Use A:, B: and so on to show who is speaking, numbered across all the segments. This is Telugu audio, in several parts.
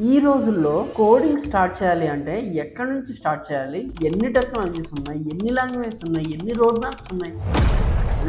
A: ఈ రోజుల్లో కోడింగ్ స్టార్ట్ చేయాలి అంటే ఎక్కడి నుంచి స్టార్ట్ చేయాలి, ఎన్ని టెక్నాలజీస్ ఉన్నాయి, ఎన్ని లాంగ్వేజెస్ ఉన్నాయి, ఎన్ని రోడ్ మ్యాప్స్ ఉన్నాయి,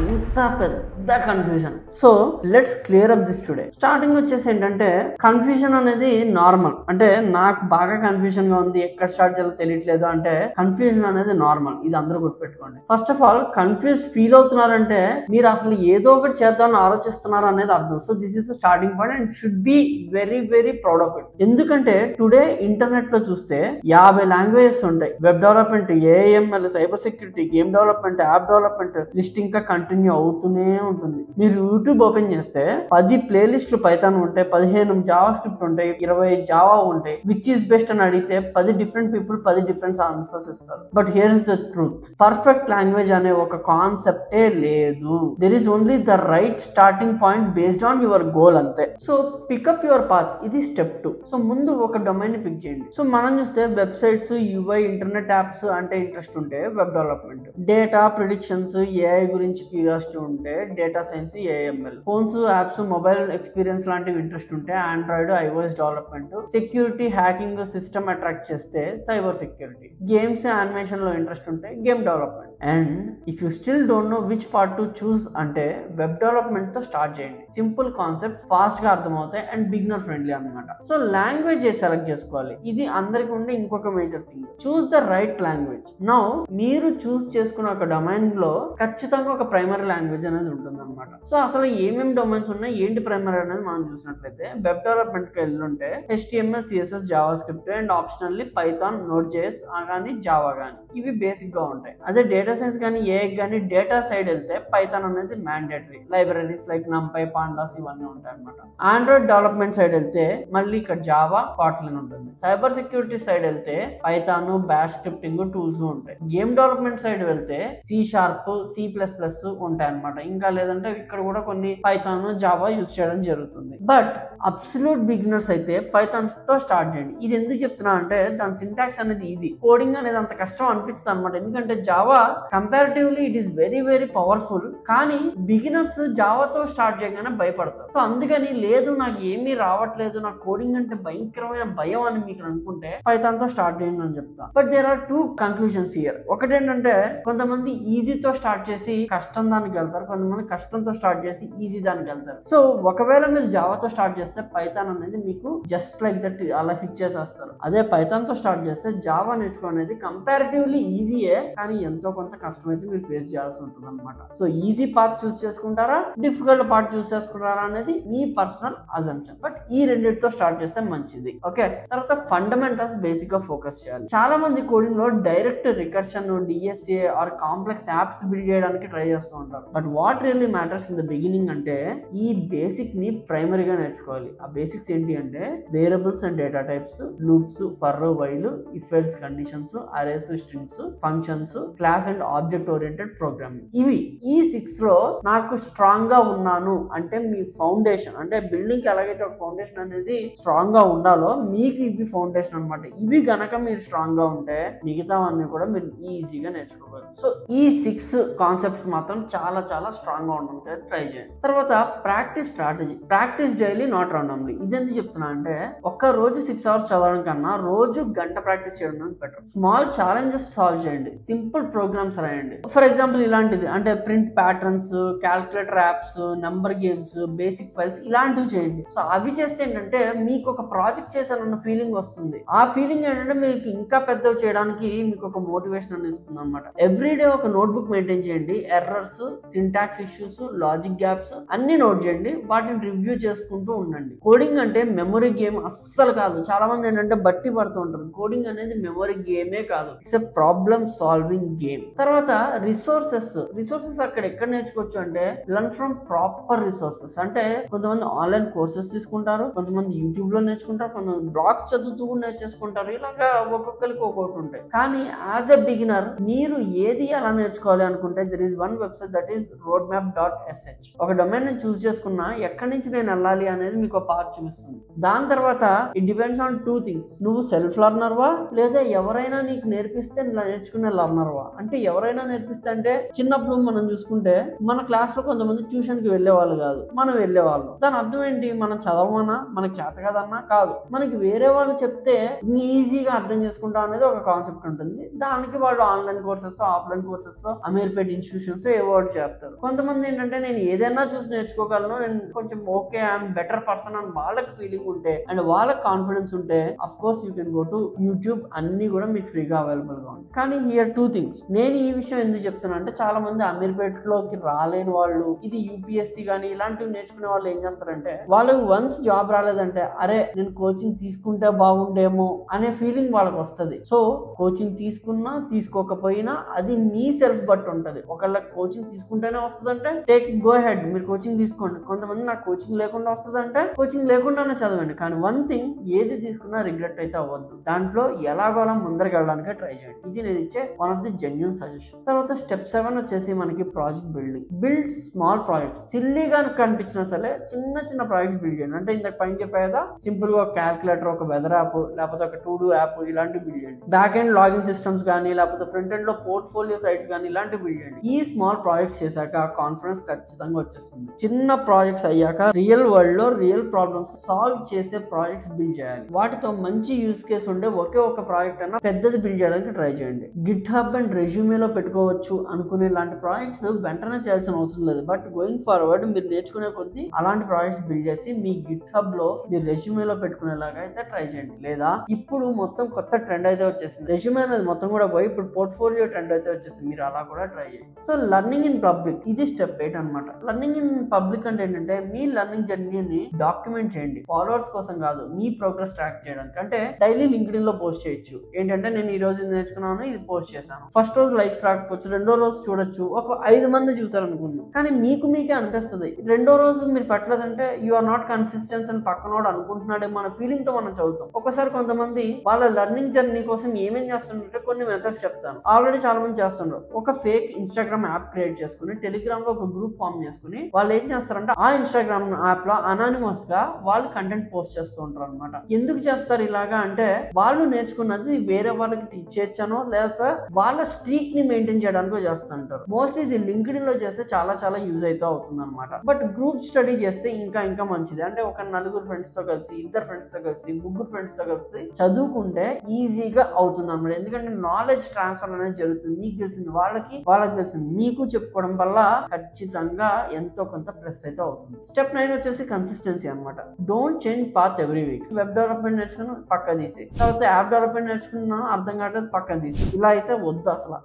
A: ఇంత పెద్ద confusion. So let's clear up this today. Starting వచ్చేసి ఏంటంటే కన్ఫ్యూజన్ అనేది నార్మల్. అంటే నాకు బాగా కన్ఫ్యూజన్ గా ఉంది, ఎక్కడ స్టార్ట్ చేయాలో తెలియట్లేదు అంటే కన్ఫ్యూజన్ అనేది నార్మల్. ఇది అందరూ గుర్తుపెట్టుకోండి. First of all confuse feel అవుతున్నారంటే మీరు అసలు ఏదో ఒకటి చేద్దామని ఆలోచిస్తున్నారు అనేది అర్థం. So this is the starting point and should be very very proud of it. ఎందుకంటే టుడే ఇంటర్నెట్ లో చూస్తే 50 లాంగ్వేజెస్ ఉంటాయి. Web development, AML, cyber security, game development, app development, list ఇంకా కంటిన్యూ అవుతూనే ఉంటుంది. మీరు యూట్యూబ్ ఓపెన్ చేస్తే 10 ప్లేలిస్టులు పైథాన్ ఉంటాయి, 15 జావా స్క్రిప్ట్ ఉంటాయి, 20 జావా ఉంటాయి. విచ్ ఈస్ బెస్ట్ అని అడిగితే 10 డిఫరెంట్ పీపుల్ 10 డిఫరెంట్ ఆన్సర్స్ ఇస్తారు. But here is the truth. Perfect language అనే ఒక కాన్సెప్టే లేదు. There is only the right starting point based on your goal అంతే. సో పికప్ యువర్ పాత్, ఇది స్టెప్ 2. సో ముందు ఒక డొమైన్ ని పిక్ చేయండి. సో మనం చూస్తే వెబ్సైట్స్, యూఐ, ఇంటర్నెట్ యాప్స్ అంటే ఇంట్రెస్ట్ ఉంటే web development, data predictions, AI గురించి క్యూరియాసిటీ ఉంటే data science, AML, phones, apps, mobile experience లాంటివి ఇంట్రెస్ట్ ఉంటే Android, iOS development, security, hacking, system attract చేస్తే సైబర్ సెక్యూరిటీ, గేమ్స్, యానిమేషన్ లో ఇంట్రెస్ట్ ఉంటే game development. And if you still don't know which part to choose అంటే వెబ్ డెవలప్మెంట్ తో స్టార్ట్ చేయండి. సింపుల్ కాన్సెప్ట్, ఫాస్ట్ గా అర్థమవుతాయి అండ్ బిగినర్ ఫ్రెండ్లీ అన్నమాట. సో లాంగ్వేజ్ సెలెక్ట్ చేసుకోవాలి. ఇది అందరికి ఉండే ఇంకొక major thing. Choose the right language. Now మీరు చూస్ చేసుకున్న ఒక డొమైన్ లో ఖచ్చితంగా ఒక ప్రైమరీ లాంగ్వేజ్ అనేది ఉంటుంది అనమాట. సో అసలు ఏమేమి డొమైన్స్ ఉన్నాయి, ఏంటి ప్రైమరీ అనేది మనం చూసినట్లయితే వెబ్ డెవలప్మెంట్ కి వెళ్ళుంటే HTML, CSS, JavaScript and optionally Python, node JS కానీ జావా కానీ ఇవి బేసిక్ గా ఉంటాయి. అదే డేటా సైన్స్ కానీ ఏఐ కానీ డేటా సైడ్ వెళ్తే పైథాన్ అనేది mandatory. Libraries like NumPy, Pandas ఇవన్నీ ఉంటాయి అనమాట. ఆండ్రాయిడ్ డెవలప్మెంట్ సైడ్ వెళ్తే మళ్ళీ ఇక్కడ జావా, Kotlin ఉంటుంది. సైబర్ సెక్యూరిటీ సైడ్ వెళ్తే పైథాన్, బ్యాష్ స్క్రిప్టింగ్ టూల్స్ ఉంటాయి. గేమ్ డెవలప్మెంట్ సైడ్ వెళ్తే C#, C++ ఉంటాయి అనమాట. ఇంకా లేదంటే ఇక్కడ కూడా కొన్ని పైథాన్, జావా యూజ్ చేయడం జరుగుతుంది. బట్ అబ్సల్యూట్ బిగినర్స్ అయితే పైథాన్ తో స్టార్ట్ చేయండి. ఇది ఎందుకు చెప్తున్నా అంటే దాని సింటాక్స్ అనేది ఈజీ, కోడింగ్ అనేది అంత కష్టం అనిపిస్తుంది అనమాట. ఎందుకంటే Java comparatively it is very very powerful. కానీ బిగినర్స్ జావాతో స్టార్ట్ చేయగానే భయపడతారు. సో అందుకని లేదు నాకు ఏమీ రావట్లేదు, నాకు కోడింగ్ అంటే భయంకరమైన భయం అని మీకు అనుకుంటే పైథాన్ తో స్టార్ట్ చేయండి అని చెప్తా. But there are 2 conclusions here. ఒకటేంటంటే కొంతమంది ఈజీతో స్టార్ట్ చేసి కష్టం దానికి వెళ్తారు, కొంతమంది కష్టంతో స్టార్ట్ చేసి ఈజీ దానికి వెళ్తారు. సో ఒకవేళ మీరు జావాతో స్టార్ట్ చేస్తే పైథాన్ అనేది మీకు జస్ట్ లైక్ దట్ అలా హిట్ చేసేస్తారు. అదే పైథాన్ తో స్టార్ట్ చేస్తే జావా నేర్చుకోవడం అనేది కంపారిటివ్లీ ఈజీయే, కానీ ఎంతో కొంత కష్టం అయితే మీరు ఫేస్ చేయాల్సి ఉంటుంది అనమాట. సో ఈజీ పార్ట్ చూస్ చేసుకుంటారా, డిఫికల్ట్ పార్ట్ చూస్ చేసుకుంటారా అనేది మీ పర్సనల్ అజంప్షన్. బట్ ఈ రెండింటితో స్టార్ట్ చేస్తే మంచిది. ఓకే, తర్వాత ఫండమెంటల్స్ బేసిక్ గా ఫోకస్ చేయాలి. చాలా మంది కోడింగ్ లో direct recursion, DSA or complex apps build చేయడానికి ట్రై చేస్తూ ఉంటారు. But what really matters in the beginning అంటే ఈ బేసిక్ ని ప్రైమరీగా నేర్చుకోవాలి. ఆ బేసిక్స్ ఏంటి అంటే variables and data types, loops, for, while, if else conditions, arrays, strings, functions, class and object oriented programming. ఇవి ఈ 6 లో నాకు స్ట్రాంగ్ గా ఉన్నాను అంటే మీ ఫౌండేషన్, అంటే బిల్డింగ్ కి ఎలాగైతే ఒక ఫౌండేషన్ అనేది స్ట్రాంగ్ గా ఉండాలో మీకు ఇవి ఫౌండేషన్ అనమాట. ఇవి గనక మీరు స్ట్రాంగ్ గా ఉంటే మిగతావన్నీ కూడా మీరు ఈజీగా నేర్చుకోగలరు. సో ఈ 6 కాన్సెప్ట్స్ మాత్రం చాలా చాలా స్ట్రాంగ్ గా ఉండడానికి ట్రై చేయండి. తర్వాత practice strategy. Practice daily, not randomly. ఇదెందుకు చెప్తున్నా అంటే ఒక్క రోజు 6 అవర్స్ చదవడం కన్నా రోజు గంట ప్రాక్టీస్ చేయడం అనేది బెటర్. స్మాల్ ఛాలెంజెస్ సాల్వ్ చేయండి, సింపుల్ ప్రోగ్రామ్స్ రాయండి. ఫర్ ఎగ్జాంపుల్ ఇలాంటిది అంటే print patterns, calculator apps, number games, basic files ఇలాంటివి చేయండి. సో అవి చేస్తే ఏంటంటే మీకు ఒక ప్రాజెక్ట్ చేశానన్న ఫీలింగ్ వస్తుంది. ఆ ఫీలింగ్ ఏంటంటే మీకు ఇంకా పెద్దవి చేయడానికి మీకు ఒక మోటివేషన్ అని ఇస్తుంది అనమాట. ఎవ్రీడే ఒక నోట్బుక్ మెయింటైన్ చేయండి. Errors, syntax issues, logic gaps అన్ని నోట్ చేయండి. వాటిని రివ్యూ చేసుకుంటూ ఉండండి. కోడింగ్ అంటే మెమరీ గేమ్ అస్సలు కాదు. చాలా మంది ఏంటంటే బట్టి పడుతూ ఉంటారు. కోడింగ్ అనేది మెమరీ గేమే కాదు, it's a problem solving game. తర్వాత రిసోర్సెస్ అక్కడ ఎక్కడ నేర్చుకోవచ్చు అంటే లర్న్ ఫ్రమ్ ప్రాపర్ రిసోర్సెస్. అంటే కొంతమంది ఆన్లైన్ కోర్సెస్ తీసుకుంటారు, కొంతమంది యూట్యూబ్ లో నేర్చుకుంటారు, కొంతమంది బ్లాగ్స్ చదువుతూ కూడా నేర్చేసుకుంటారు. ఇలాగా ఒక్కొక్కరికి ఒక్కొక్కటి ఉంటాయి. కానీ యాజ్ ఎ బిగినర్ మీరు ఏది అలా నేర్చుకోవాలి అనుకుంటే there is one website that is roadmap.sh. ఒక డొమైన్ నేను చూస్ చేసుకున్నా ఎక్కడి నుంచి నేను వెళ్ళాలి అనేది మీకు పాత్ చూపిస్తుంది. దాని తర్వాత ఇట్ డిపెండ్స్ ఆన్ 2 things. నువ్వు సెల్ఫ్ లర్నర్వా లేదా ఎవరైనా నీకు నేర్పిస్తే నేర్చుకునే లర్నర్వా. అంటే ఎవరైనా నేర్పిస్తే అంటే చిన్నప్పుడు మనం చూసుకుంటే మన క్లాస్ లో కొంతమంది ట్యూషన్ కి వెళ్ళేవాళ్ళు కాదు, మనం వెళ్ళేవాళ్ళం. దాని అర్థం ఏంటి? మనం చదవమన్నా, మనకి చేత కదన్నా కాదు, మనకి వేరే వాళ్ళు చెప్తే ఈజీగా అర్థం చేసుకుంటాం అనేది ఒక కాన్సెప్ట్ ఉంటుంది. దానికి వాళ్ళు online courses, offline courses, Ameerpet institutions award చేస్తారు. కొంతమంది ఏంటంటే నేను ఏదైనా చూసి నేర్చుకోగలను, నేను కొంచెం ఓకే ఐఎమ్ బెటర్ పర్సన్ అని వాళ్ళకి ఫీలింగ్ ఉంటే అండ్ వాళ్ళకి కాన్ఫిడెన్స్ ఉంటే of course you can go to YouTube. అన్ని కూడా మీకు ఫ్రీగా అవైలబుల్ గా ఉంది. కానీ హియర్ 2 things. నేను ఈ విషయం ఎందుకు చెప్తున్నా అంటే చాలా మంది అమీర్పేట్ లోకి రాలేని వాళ్ళు, ఇది యూపీఎస్సీ కానీ ఇలాంటివి నేర్చుకునే వాళ్ళు ఏం చేస్తారంటే వాళ్ళకి వన్స్ జాబ్ రాలేదంటే అరే నేను కోచింగ్ తీసుకుంటే బాగుండేమో అనే ఫీలింగ్ వాళ్ళకి వస్తుంది. సో కోచింగ్ తీసుకున్నా తీసుకోకపోయినా అది మీ సెల్ఫ్ బట్ ఉంటది. ఒకళ్ళ కోచింగ్ తీసుకుంటేనే వస్తుందంటే టేక్ గో హెడ్, మీరు కోచింగ్ తీసుకోండి. కొంతమంది నాకు కోచింగ్ లేకుండా వస్తుందంటే కోచింగ్ లేకుండానే చదవండి. కానీ వన్ థింగ్, ఏది తీసుకున్నా రిగ్రెట్ అయితే అవ్వద్దు. దాంట్లో ఎలాగోలా ముందరికి వెళ్ళడానికి ట్రై చేయండి. ఇది నేను ఇచ్చే one of the genuine suggestion. తర్వాత స్టెప్ 7 వచ్చేసి మనకి project building. Build small projects. సిల్లీగా కనిపించినా సరే చిన్న చిన్న ప్రాజెక్ట్స్ బిల్డ్ చేయండి. అంటే ఇంతకు పైన చెప్పేదా సింపుల్ గా ఒక క్యాల్కులేటర్, ఒక వెదర్ యాప్, లేకపోతే ఒక టు డూ యాప్ ఇలాంటివి బిల్డ్ చేయండి. బ్యాక్ ఎండ్ లాగిన్ సిస్టమ్స్ కానీ లేకపోతే ఫ్రంట్ ఎండ్ లో పోర్ట్ఫోలియో సైట్స్ కానీ ఇలాంటివి బిల్డ్ చేయండి. ఈ స్మాల్ ప్రాజెక్ట్స్ చేశాక కాన్ఫిడెన్స్ ఖచ్చితంగా వచ్చేస్తుంది. చిన్న ప్రాజెక్ట్స్ అయ్యాక రియల్ వరల్డ్ లో రియల్ ప్రాబ్లమ్స్ సాల్వ్ చేసే ప్రాజెక్ట్స్ బిల్డ్ చేయాలి. వాటితో మంచి యూస్ కేసు ఉండే ఒకే ఒక ప్రాజెక్ట్ అన్న పెద్దది బిల్డ్ చేయడానికి ట్రై చేయండి. గిట్ హబ్ అండ్ రెజ్యూమేలో పెట్టుకోవచ్చు అనుకునే లాంటి ప్రాజెక్ట్స్ వెంటనే చేయాల్సిన అవసరం లేదు. బట్ గోయింగ్ ఫార్వర్డ్ మీరు నేర్చుకునే కొద్దీ అలాంటి ప్రాజెక్ట్స్ బిల్డ్ చేసి మీ గిట్ హబ్ లో మీరు రెజ్యూమేలో పెట్టుకునేలాగా అయితే ట్రై చేయండి. లేదా ఇప్పుడు మొత్తం కొత్త ట్రెండ్ అయితే వచ్చేసింది, రెజ్యూమే అనేది మొత్తం కూడా పోయి ఇప్పుడు పోర్ట్ఫోలియో ట్రెండ్ అయితే వచ్చేసింది. మీరు అలా కూడా ట్రై చేయండి. సో లర్నింగ్ ఇన్ పబ్లిక్, ఇది స్టెప్ 8 అనమాట. లర్నింగ్ ఇన్ పబ్లిక్ అంటే ఏంటంటే మీ లర్నింగ్ జర్నీని డాక్యుమెంట్ చేయండి. ఫాలోవర్స్ కోసం కాదు, మీ ప్రోగ్రెస్ ట్రాక్ చేయడానికి. అంటే డైలీ లింక్డ్ఇన్ లో పోస్ట్ చేయొచ్చు. ఏంటంటే నేను ఈ రోజు నేర్చుకున్నాను, ఇది పోస్ట్ చేశాను. ఫస్ట్ రోజు లైక్స్ రాకపోవచ్చు, రెండో రోజు చూడొచ్చు, ఒక 5 మంది చూసారు అనుకుందాం. కానీ మీకే అనిపిస్తుంది రెండో రోజు మీరు పెట్టలేదంటే యు ఆర్ నాట్ కన్సిస్టెన్స్ అని పక్కనోడు అనుకుంటున్నాడేమో అనే ఫీలింగ్ తో మనం చదువుతాం. ఒకసారి కొంతమంది వాళ్ళ లర్నింగ్ జర్నీ కోసం ఏమేం చేస్తుంటే కొన్ని మెథడ్స్ చెప్తాను. ఆల్రెడీ చాలా మంది చేస్తున్నారు. ఒక ఫేక్ ఇన్స్టాగ్రామ్ యాప్ క్రియేట్ చేసుకుని టెలిగ్రామ్ లో ఒక గ్రూప్ ఫామ్ చేసుకుని వాళ్ళు ఏం చేస్తారంటే ఆ ఇన్స్టాగ్రామ్ యాప్ లో అనానిమస్ గా వాళ్ళు కంటెంట్ పోస్ట్ చేస్తూ ఉంటారు అనమాట. ఎందుకు చేస్తారు ఇలాగా అంటే వాళ్ళు నేర్చుకున్నది వేరే వాళ్ళకి టీచ్ చేయొచ్చానో లేకపోతే వాళ్ళ స్ట్రీక్ ని మెయింటైన్ చేయడానికో చేస్తుంటారు. మోస్ట్లీ ఇది లింక్డ్ఇన్ లో చేస్తే చాలా యూజ్ అయితే అవుతుంది అనమాట. బట్ గ్రూప్ స్టడీ చేస్తే ఇంకా మంచిది. అంటే ఒక 4 ఫ్రెండ్స్ తో కలిసి, 2 ఫ్రెండ్స్ తో కలిసి, 3 ఫ్రెండ్స్ తో కలిసి చదువుకుంటే ఈజీగా అవుతుంది అనమాట. ఎందుకంటే నాలెడ్జ్ ట్రాన్స్ఫర్ అనేది జరుగుతుంది. మీకు తెలిసింది వాళ్ళకి తెలిసింది మీకు చెప్పుకోవడం వల్ల ఖచ్చితంగా ఎంతో కొంత ప్లస్ అయితే అవుతుంది. స్టెప్ 9 వచ్చేసి కన్సిస్టెన్సీ అనమాట. Don't change path every week. Web development నేర్చుకున్నాను పక్క తీసి, తర్వాత యాప్ డెవలప్మెంట్ నేర్చుకున్నాను అర్థం కావట్లేదు పక్కన తీసి, ఇలా అయితే వద్దు.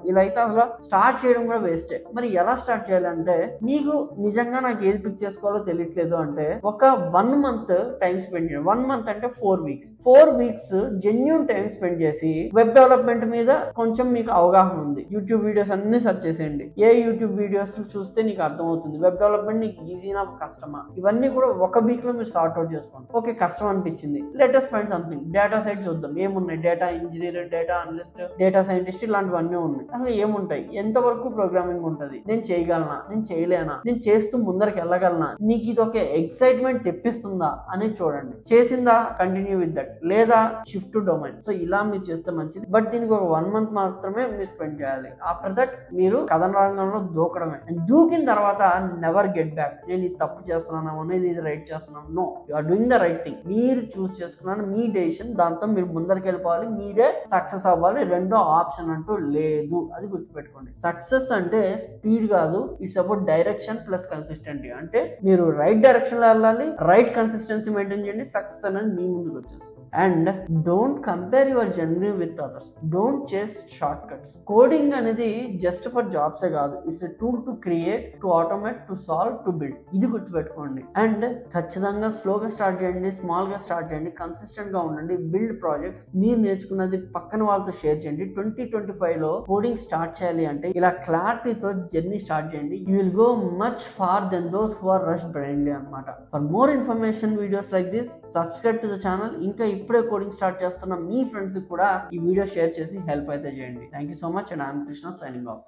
A: ఇలా అయితే అసలు స్టార్ట్ చేయడం కూడా వేస్టే. మరి ఎలా స్టార్ట్ చేయాలంటే మీకు నిజంగా నాకు ఏది పిక్ చేసుకోవాలో తెలియట్లేదు అంటే ఒక 1 month టైం స్పెండ్ చేయండి. 1 month అంటే 4 weeks. 4 weeks genuine time spend చేసి వెబ్ డెవలప్మెంట్ మీద కొంచెం మీకు అవగాహన ఉంది. యూట్యూబ్ వీడియోస్ అన్ని సెర్చ్ చేసేయండి. ఏ యూట్యూబ్ వీడియోస్ చూస్తే నీకు అర్థమవుతుంది వెబ్ డెవలప్మెంట్ నీకు ఈజీనా కష్టమా, ఇవన్నీ కూడా ఒక వీక్ లో మీరు సార్ట్ అవుట్ చేసుకోండి. ఓకే కష్టం అనిపించింది, let's just find something. Data site చూద్దాం ఏమున్నాయి. Data engineer, data analyst, data scientist ఇలాంటివన్నీ ఉన్నాయి. అసలు ఏముంటాయి, ఎంతవరకు ప్రోగ్రామింగ్ ఉంటుంది, నేను చేయగలనా, నేను చేయలేనా, నేను చేస్తూ ముందరికి వెళ్ళగలనా, నీకు ఇది ఒక ఎక్సైట్మెంట్ తెప్పిస్తుందా అనేది చూడండి. చేసిందా కంటిన్యూ విత్ దట్, లేదా షిఫ్ట్ టు డొమైన్. సో ఇలా మీరు చేస్తే మంచిది. బట్ దీనికి ఒక 1 month మాత్రమే మీరు స్పెండ్ చేయాలి. ఆఫ్టర్ దట్ మీరు కథన రంగంలో దూకడమే. దూకిన తర్వాత నెవర్ గెట్ బ్యాక్. నేను ఇది తప్పు చేస్తున్నాను, నేను ఇది రైట్ చేస్తున్నాను. No, you are doing the right thing. మీరు చూస్ చేసుకున్నాను, మీ డెసిషన్. దాంతో మీరు ముందరికి వెళ్ళిపోవాలి, మీరే సక్సెస్ అవ్వాలి. రెండో ఆప్షన్ అంటూ లేదు, అది గుర్తుపెట్టుకోండి. సక్సెస్ అంటే స్పీడ్ కాదు, it's about direction plus consistency. అంటే మీరు రైట్ డైరెక్షన్ లో వెళ్ళాలి, రైట్ కన్సిస్టెన్సీ మెయింటైన్ చేయండి, సక్సెస్ అనేది మీ ముందుకు వచ్చేస్తుంది. And don't compare your journey with others. Don't చేస్ షార్ట్ కట్స్. కోడింగ్ అనేది జస్ట్ ఫర్ జాబ్సే కాదు, it's a tool to create, to automate, to solve, to build. ఇది గుర్తుపెట్టుకోండి. అండ్ ఖచ్చితంగా స్లోగా స్టార్ట్ చేయండి, స్మాల్ గా స్టార్ట్ చేయండి, కన్సిస్టెంట్ గా ఉండండి. Build projects. మీరు నేర్చుకున్నది పక్కన వాళ్ళతో షేర్ చేయండి. 2025 లో కోడింగ్ స్టార్ట్ చేయాలి అంటే ఇలా క్లారిటీతో జర్నీ స్టార్ట్ చేయండి. You will go much far then those who are rush blindly అన్నమాట. For more information videos like this subscribe to the channel. ఇంకా ఇప్పుడే కోడింగ్ స్టార్ట్ చేస్తున్న మీ ఫ్రెండ్స్ కూడా ఈ వీడియో షేర్ చేసి హెల్ప్ అయితే చేయండి. Thank you so much and I'm Krishna signing off.